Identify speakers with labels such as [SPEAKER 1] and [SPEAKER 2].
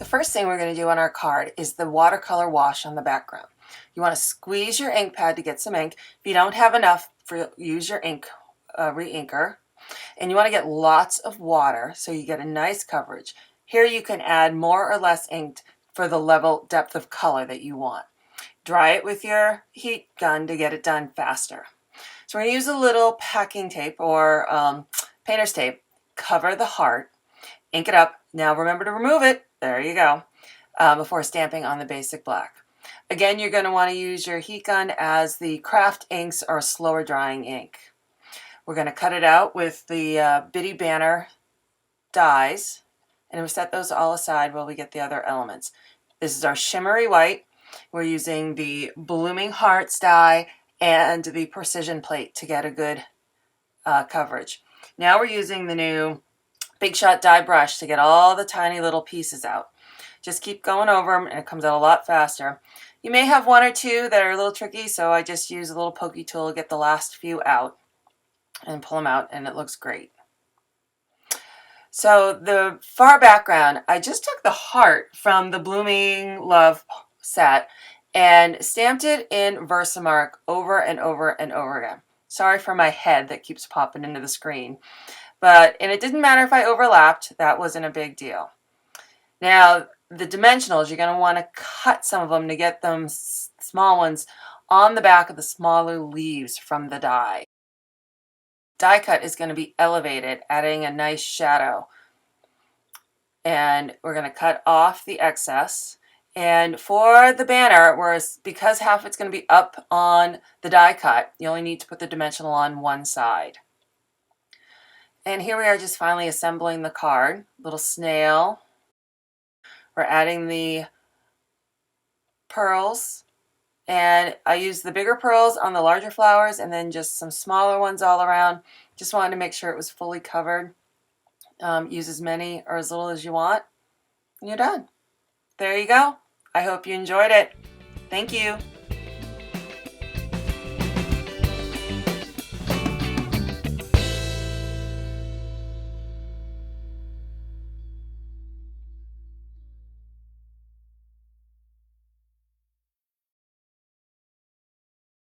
[SPEAKER 1] first thing we're going to do on our card is the watercolor wash on the background. You want to squeeze your ink pad to get some ink. If you don't have enough, use your ink re-inker. And you want to get lots of water so you get a nice coverage. Here you can add more or less ink for the level depth of color that you want. Dry it with your heat gun to get it done faster. So we're going to use a little packing tape or painter's tape. Cover the heart, ink it up. Now remember to remove it. There you go. Before stamping on the basic black. Again, you're going to want to use your heat gun as the craft inks are slower drying ink. We're going to cut it out with the Bitty Banner dies, and we'll set those all aside while we get the other elements. This is our shimmery white. We're using the Blooming Hearts die and the Precision plate to get a good coverage. Now we're using the new Big Shot die brush to get all the tiny little pieces out. Just keep going over them and it comes out a lot faster. You may have one or two that are a little tricky, so I just use a little pokey tool to get the last few out and pull them out, and it looks great. So the far background, I just took the heart from the Blooming Love set and stamped it in Versamark over and over and over again. Sorry for my head that keeps popping into the screen. And it didn't matter if I overlapped, that wasn't a big deal. Now, the dimensionals, you're going to want to cut some of them to get them small ones on the back of the smaller leaves from the die. Die cut is going to be elevated, adding a nice shadow. And we're going to cut off the excess. And for the banner, because half it's going to be up on the die cut, you only need to put the dimensional on one side. And here we are just finally assembling the card. Little snail. We're adding the pearls. And I used the bigger pearls on the larger flowers and then just some smaller ones all around. Just wanted to make sure it was fully covered. Use as many or as little as you want. And you're done. There you go. I hope you enjoyed it. Thank you.